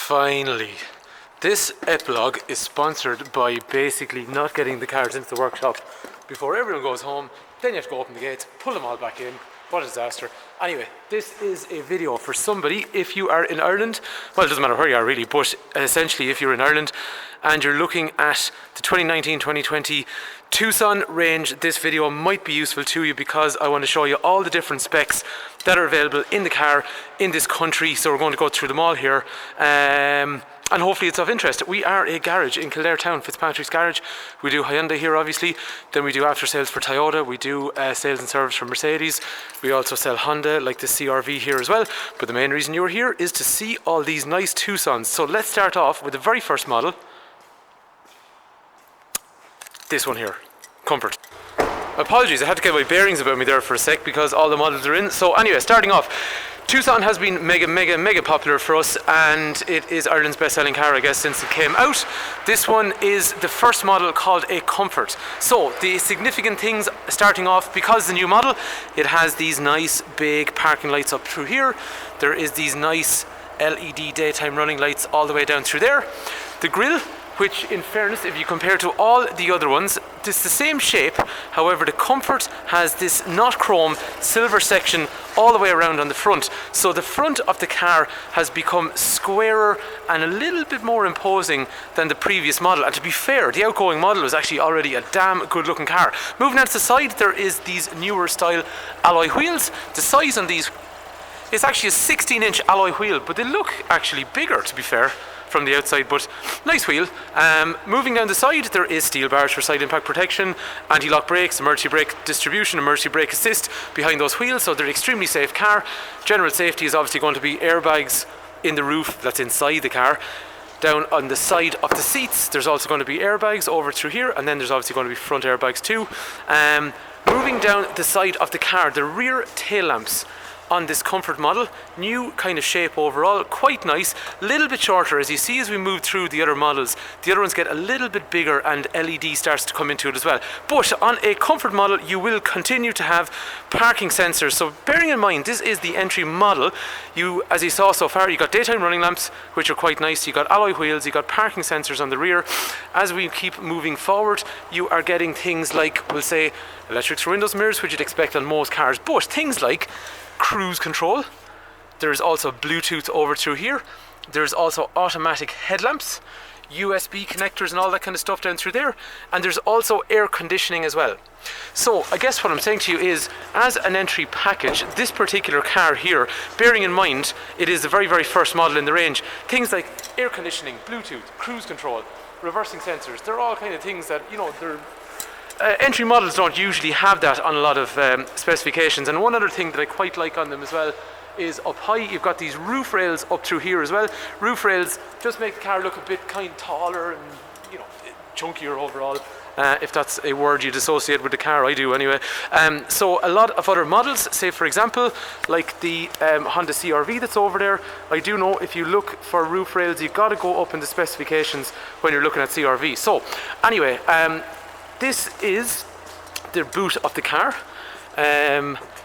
Finally, this epilogue is sponsored by basically not getting the cars into the workshop before everyone goes home. Then you have to go open the gates, pull them all back in. What a disaster. Anyway, this is a video for somebody if you are in Ireland. Well, it doesn't matter where you are really, but essentially if you're in Ireland and you're looking at the 2019-2020 Tucson range, this video might be useful to you because I want to show you all the different specs that are available in the car in this country. So we're going to go through them all here. And hopefully it's of interest. We are a garage in Kildare town, Fitzpatrick's garage. We do Hyundai here obviously, then we do after sales for Toyota, we do sales and service for Mercedes, we also sell Honda like the CR-V here as well, but the main reason you're here is to see all these nice Tucsons. So let's start off with the very first model, this one here, Comfort. Apologies, I had to get my bearings about me there for a sec because all the models are in. So anyway, starting off, Tucson has been mega popular for us, and it is Ireland's best-selling car, I guess, since it came out. This one is the first model called a Comfort. So the significant things starting off, because the new model, it has these nice big parking lights up through here. There is these nice LED daytime running lights all the way down through there. The grille, which in fairness, if you compare to all the other ones, it's the same shape. However, the Comfort has this not chrome silver section all the way around on the front. So the front of the car has become squarer and a little bit more imposing than the previous model. And to be fair, the outgoing model was actually already a damn good looking car. Moving on to the side, there is these newer style alloy wheels. The size on these is actually a 16-inch alloy wheel, but they look actually bigger, to be fair, from the outside, but nice wheel. Moving down the side, there is steel bars for side impact protection, anti-lock brakes, emergency brake distribution, emergency brake assist behind those wheels, so they're an extremely safe car. General safety is obviously going to be airbags in the roof that's inside the car. Down on the side of the seats, there's also going to be airbags over through here, and then there's obviously going to be front airbags too. Moving down the side of the car, the rear tail lamps on this Comfort model, new kind of shape overall, quite nice, little bit shorter as you see as we move through the other models. The other ones get a little bit bigger and LED starts to come into it as well. But on a Comfort model you will continue to have parking sensors, so bearing in mind this is the entry model, as you saw so far, you got daytime running lamps which are quite nice, you got alloy wheels, you got parking sensors on the rear. As we keep moving forward, you are getting things like, we'll say, electric through windows mirrors, which you'd expect on most cars, but things like cruise control. There's also Bluetooth over through here. There's also automatic headlamps, USB connectors and all that kind of stuff down through there, and there's also air conditioning as well. So I guess what I'm saying to you is, as an entry package, this particular car here, bearing in mind it is the very first model in the range, things like air conditioning, Bluetooth, cruise control, reversing sensors, they're all kind of things that, you know, they're entry models don't usually have that on a lot of specifications. And one other thing that I quite like on them as well is up high, you've got these roof rails up through here as well. Roof rails just make the car look a bit kind of taller and, you know, chunkier overall. If that's a word you'd associate with the car, I do anyway. So a lot of other models, say for example, like the Honda CR-V that's over there, I do know if you look for roof rails, you've got to go up in the specifications when you're looking at CR-V. So anyway, this is the boot of the car.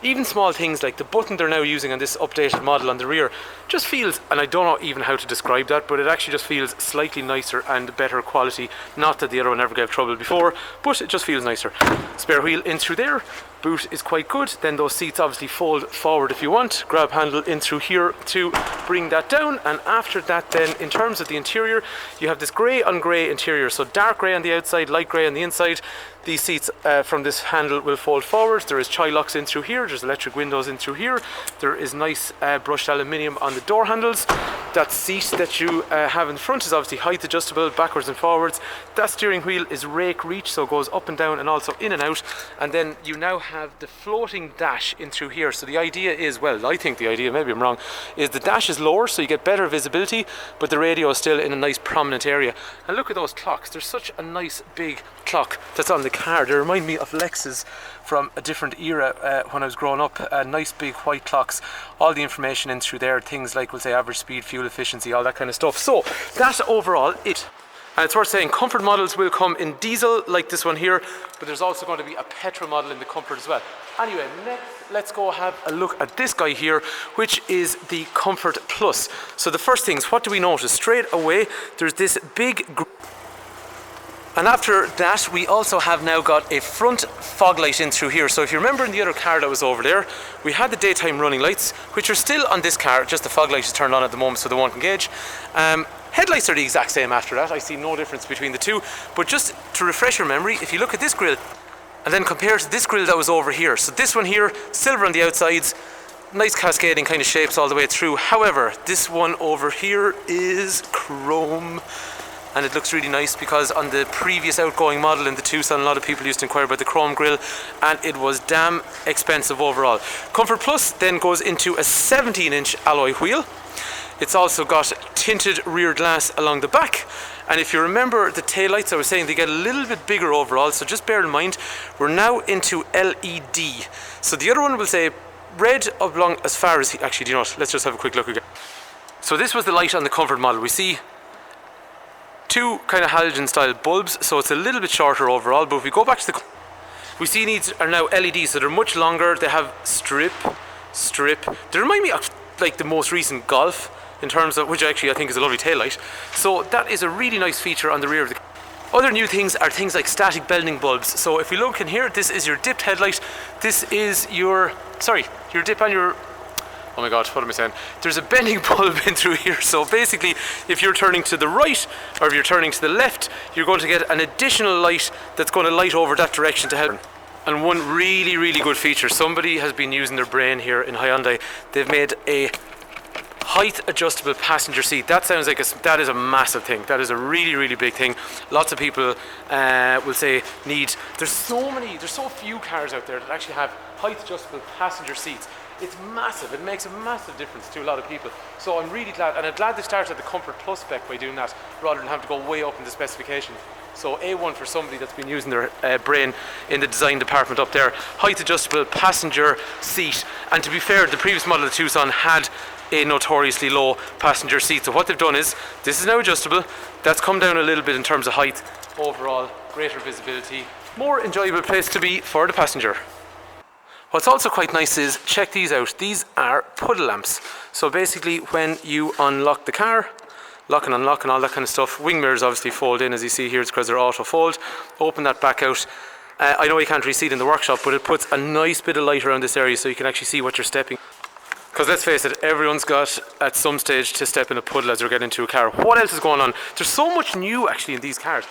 Even small things like the button they're now using on this updated model on the rear just feels, and I don't know even how to describe that, but it actually just feels slightly nicer and better quality. Not that the other one ever gave trouble before, but it just feels nicer. Spare wheel in through there. boot is quite good. Then those seats obviously fold forward if you want. Grab handle in through here to bring that down, and after that then in terms of the interior, you have this grey on grey interior, so dark grey on the outside, light grey on the inside. These seats from this handle will fold forward. There is chai locks in through here, there's electric windows in through here, there is nice brushed aluminium on the door handles. That seat that you have in front is obviously height adjustable, backwards and forwards. That steering wheel is rake reach, so it goes up and down and also in and out. And then you now have the floating dash in through here. So the idea is, well, I think the idea, maybe I'm wrong, is the dash is lower so you get better visibility, but the radio is still in a nice prominent area. And look at those clocks, there's such a nice big clock that's on the car. They remind me of Lexus from a different era when I was growing up. Nice big white clocks, all the information in through there, things like, we'll say, average speed, fuel efficiency, all that kind of stuff. So that's overall it. And it's worth saying Comfort models will come in diesel like this one here, but there's also going to be a petrol model in the Comfort as well. Anyway, next let's go have a look at this guy here, which is the Comfort Plus. So the first things, what do we notice? Straight away, there's this big and after that, we also have now got a front fog light in through here. So if you remember in the other car that was over there, we had the daytime running lights, which are still on this car, just the fog light is turned on at the moment so they won't engage. Headlights are the exact same after that, I see no difference between the two. But just to refresh your memory, if you look at this grille, and then compare to this grille that was over here. So this one here, silver on the outsides, nice cascading kind of shapes all the way through. However, this one over here is chrome. And it looks really nice because on the previous outgoing model in the Tucson, a lot of people used to inquire about the chrome grille, and it was damn expensive overall. Comfort Plus then goes into a 17-inch alloy wheel. It's also got tinted rear glass along the back. And if you remember the taillights, I was saying they get a little bit bigger overall, so just bear in mind, we're now into LED. So the other one will say red along as far as, actually, do you know what, let's just have a quick look again. So this was the light on the Comfort model. We see two kind of halogen style bulbs, so it's a little bit shorter overall, but if we go back to the, we see these are now LED, so they're much longer. They have strip. They remind me of like the most recent Golf in terms of, which actually I think is a lovely taillight. So that is a really nice feature on the rear of the car. Other new things are things like static bending bulbs. So if we look in here, this is your dipped headlight. This is your dip on your, oh my god, what am I saying? There's a bending bulb in through here. So basically, if you're turning to the right or if you're turning to the left, you're going to get an additional light that's going to light over that direction to help. And one really, really good feature, somebody has been using their brain here in Hyundai. They've made a height adjustable passenger seat. That sounds like that is a massive thing. That is a really, really big thing. Lots of people will say there's so few cars out there that actually have height adjustable passenger seats. It's massive. It makes a massive difference to a lot of people. So I'm really glad, and I'm glad they started the Comfort Plus spec by doing that rather than having to go way up in the specification. So A1 for somebody that's been using their brain in the design department up there. Height adjustable passenger seat. And to be fair, the previous model of the Tucson had a notoriously low passenger seat. So what they've done is, this is now adjustable. That's come down a little bit in terms of height. Overall, greater visibility. More enjoyable place to be for the passenger. What's also quite nice is, check these out. These are puddle lamps. So basically when you unlock the car, lock and unlock and all that kind of stuff, wing mirrors obviously fold in, as you see here, it's because they're auto fold. Open that back out. I know you can't really see it in the workshop, but it puts a nice bit of light around this area so you can actually see what you're stepping. Because let's face it, everyone's got at some stage to step in a puddle as they're getting into a car. What else is going on? There's so much new actually in these cars.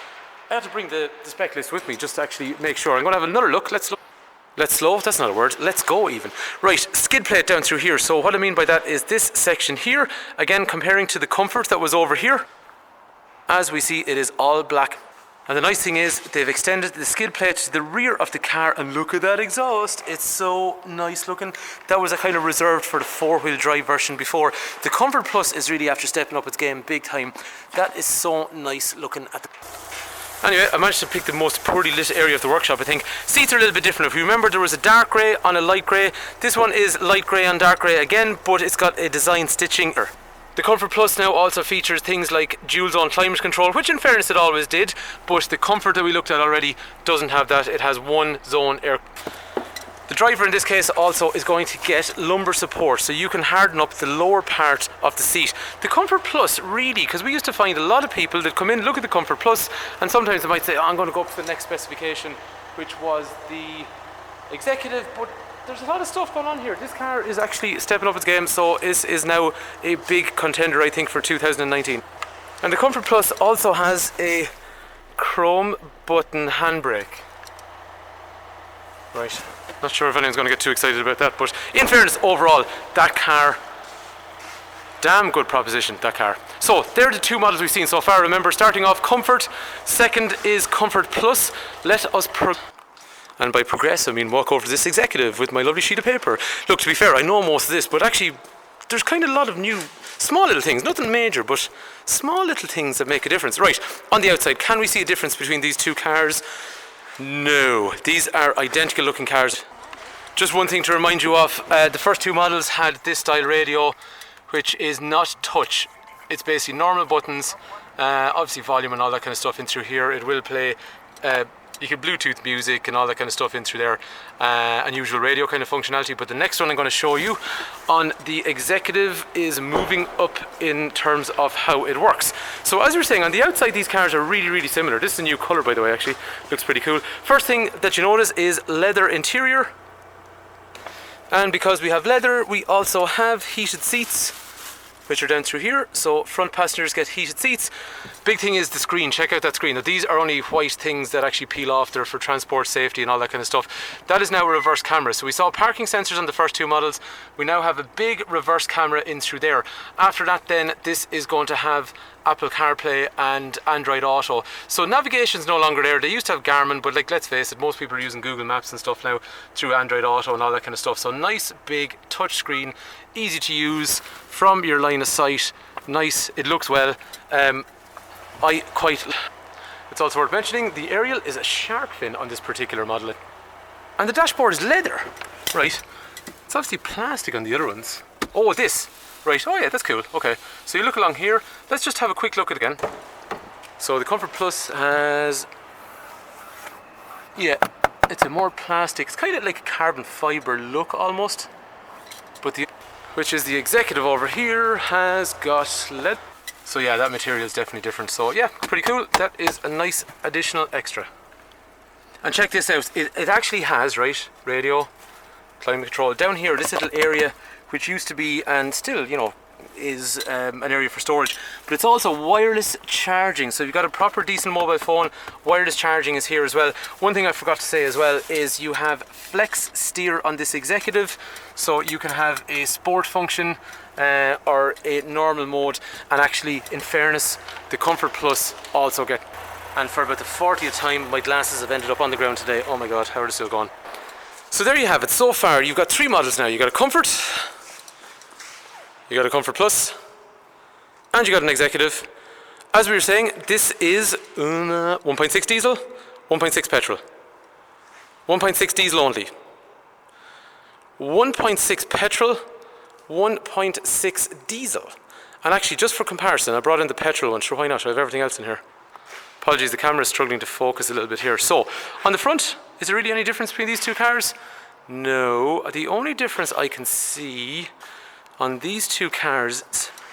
I had to bring the spec list with me just to actually make sure. I'm going to have another look. Let's slow, that's not a word, let's go even. Right, skid plate down through here. So what I mean by that is this section here, again comparing to the Comfort that was over here, as we see it is all black. And the nice thing is they've extended the skid plate to the rear of the car, and look at that exhaust, it's so nice looking. That was a kind of reserved for the 4-wheel drive version before. The Comfort Plus is really after stepping up its game big time. That is so nice looking at the... Anyway, I managed to pick the most poorly lit area of the workshop, I think. Seats are a little bit different. If you remember, there was a dark grey on a light grey. This one is light grey on dark grey again, but it's got a design stitching. The Comfort Plus now also features things like dual zone climate control, which in fairness it always did, but the Comfort that we looked at already doesn't have that. It has one zone air. The driver in this case also is going to get lumbar support, so you can harden up the lower part of the seat. The Comfort Plus really, because we used to find a lot of people that come in, look at the Comfort Plus, and sometimes they might say, oh, I'm going to go up to the next specification, which was the Executive, but there's a lot of stuff going on here. This car is actually stepping up its game, so this is now a big contender, I think, for 2019. And the Comfort Plus also has a chrome button handbrake. Right, not sure if anyone's going to get too excited about that, but in fairness, overall, that car, damn good proposition, that car. So, they're the two models we've seen so far. Remember, starting off Comfort, second is Comfort Plus. Let us and by progress, I mean walk over to this Executive with my lovely sheet of paper. Look, to be fair, I know most of this, but actually, there's kind of a lot of new, small little things, nothing major, but small little things that make a difference. Right, on the outside, can we see a difference between these two cars? No, these are identical looking cars. Just one thing to remind you of, the first two models had this style radio, which is not touch. It's basically normal buttons, obviously volume and all that kind of stuff in through here. It will play, you can Bluetooth music and all that kind of stuff in through there, unusual radio kind of functionality. But the next one I'm going to show you on the Executive is moving up in terms of how it works. So as we were saying, on the outside these cars are really, really similar. This is a new colour, by the way, actually. Looks pretty cool. First thing that you notice is leather interior. And because we have leather, we also have heated seats, which are down through here, so front passengers get heated seats. Big thing is the screen. Check out that screen. Now these are only white things that actually peel off. They're for transport safety and all that kind of stuff. That is now a reverse camera. So we saw parking sensors on the first two models. We now have a big reverse camera in through there. After that then, this is going to have Apple CarPlay and Android Auto. So navigation's no longer there. They used to have Garmin, but like, let's face it, most people are using Google Maps and stuff now through Android Auto and all that kind of stuff. So nice big touch screen, easy to use from your line of sight. Nice, it looks well. It's also worth mentioning the aerial is a shark fin on this particular model, and the dashboard is leather. Right, it's obviously plastic on the other ones. Oh, this. Right, oh yeah, that's cool. Okay, so you look along here. Let's just have a quick look at it again. So the Comfort Plus has, yeah, it's a more plastic, it's kind of like a carbon fibre look almost. But which is the Executive over here has got lead. So yeah, that material is definitely different. So yeah, pretty cool. That is a nice additional extra. And check this out, it actually has, right, radio, climate control. Down here, this little area, which used to be, and still, you know, is an area for storage, but it's also wireless charging. So if you've got a proper decent mobile phone, wireless charging is here as well. One thing I forgot to say as well is you have flex steer on this Executive, so you can have a sport function or a normal mode. And actually, in fairness, the Comfort Plus also get, and for about the 40th time my glasses have ended up on the ground today. Oh my god, how are they still going? So there you have it. So far you've got three models now. You got a Comfort, you got a Comfort Plus, and you got an Executive. As we were saying, this is 1.6 diesel, 1.6 petrol. 1.6 diesel only. 1.6 petrol, 1.6 diesel. And actually, just for comparison, I brought in the petrol one. Sure, why not? I have everything else in here. Apologies, the camera is struggling to focus a little bit here. So, on the front, is there really any difference between these two cars? No. The only difference I can see on these two cars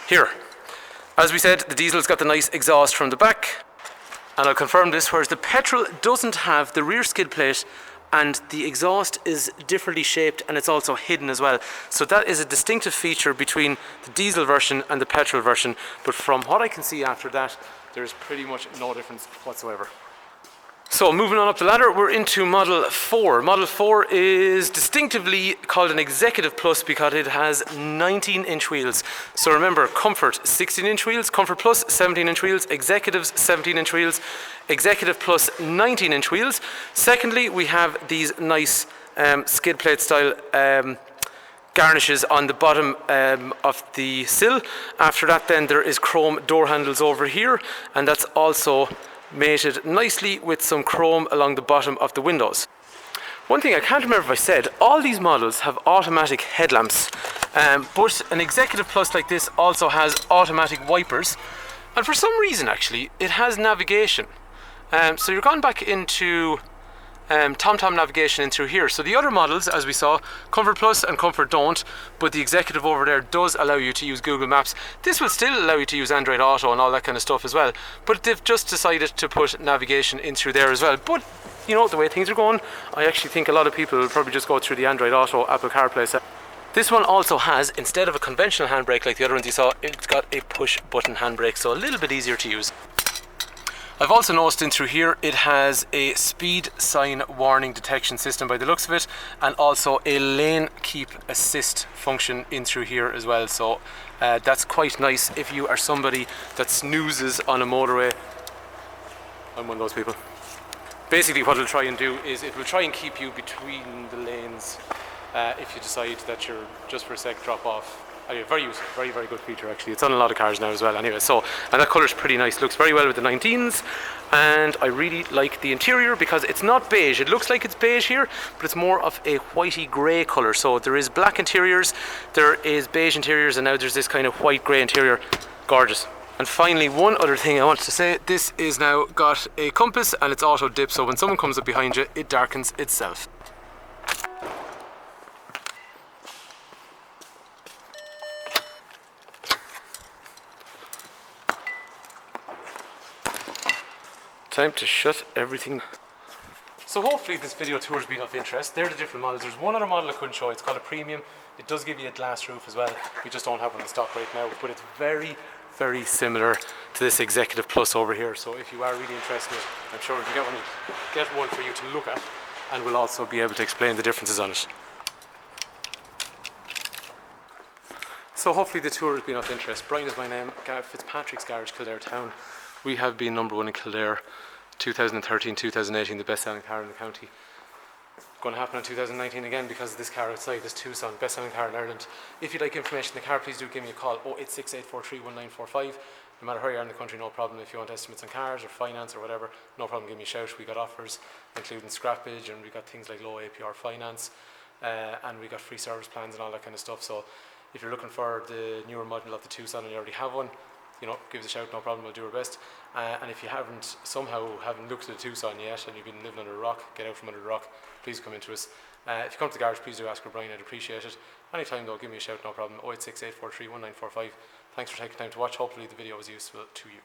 here. As we said, the diesel's got the nice exhaust from the back, and I'll confirm this, whereas the petrol doesn't have the rear skid plate, and the exhaust is differently shaped, and it's also hidden as well. So that is a distinctive feature between the diesel version and the petrol version, but from what I can see after that, there's pretty much no difference whatsoever. So moving on up the ladder, we're into Model 4. Model 4 is distinctively called an Executive Plus because it has 19-inch wheels. So remember, Comfort 16-inch wheels, Comfort Plus 17-inch wheels, Executives 17-inch wheels, Executive Plus 19-inch wheels. Secondly, we have these nice skid plate style garnishes on the bottom of the sill. After that then there is chrome door handles over here, and that's also mated nicely with some chrome along the bottom of the windows. One thing I can't remember if I said, all these models have automatic headlamps, but an Executive Plus like this also has automatic wipers, and for some reason actually it has navigation. So you're gone back into TomTom navigation in through here. So the other models, as we saw, Comfort Plus and Comfort don't, but the Executive over there does allow you to use Google Maps. This will still allow you to use Android Auto and all that kind of stuff as well, but they've just decided to put navigation in through there as well. But you know, the way things are going, I actually think a lot of people will probably just go through the Android Auto Apple CarPlay set. This one also has, instead of a conventional handbrake like the other ones you saw, it's got a push button handbrake, so a little bit easier to use. I've also noticed in through here it has a speed sign warning detection system by the looks of it, and also a lane keep assist function in through here as well, so that's quite nice if you are somebody that snoozes on a motorway. I'm one of those people. Basically what it'll try and do is it will try and keep you between the lanes if you decide that you're just for a sec drop off. Anyway, very useful, very, very good feature actually. It's on a lot of cars now as well anyway. So, and that colour's pretty nice, looks very well with the 19s. And I really like the interior because it's not beige. It looks like it's beige here, but it's more of a whitey grey colour. So there is black interiors, there is beige interiors, and now there's this kind of white grey interior. Gorgeous. And finally, one other thing I wanted to say, this is now got a compass and it's auto dip, so when someone comes up behind you, it darkens itself. Time to shut everything. So hopefully this video tour has been of interest. They're the different models. There's one other model I couldn't show. It's called a Premium. It does give you a glass roof as well. We just don't have one in stock right now, but it's very, very similar to this Executive Plus over here. So if you are really interested, I'm sure we can get one for you to look at, and we'll also be able to explain the differences on it. So hopefully the tour has been of interest. Brian is my name, Fitzpatrick's Garage, Kildare Town. We have been number one in Kildare, 2013, 2018, the best-selling car in the county. Going to happen in 2019 again because of this car outside, this Tucson, best-selling car in Ireland. If you'd like information on the car, please do give me a call, 086 843 1945. No matter where you are in the country, no problem. If you want estimates on cars or finance or whatever, no problem, give me a shout. We got offers, including scrappage, and we got things like low APR finance, and we got free service plans and all that kind of stuff. So if you're looking for the newer model of the Tucson and you already have one, you know, give us a shout, no problem, we'll do our best. And if you haven't looked at the Tucson yet and you've been living under a rock, get out from under the rock, please come into us. If you come to the garage, please do ask for Brian, I'd appreciate it. Anytime though, give me a shout, no problem, 086 843 1945. Thanks for taking time to watch, hopefully the video was useful to you.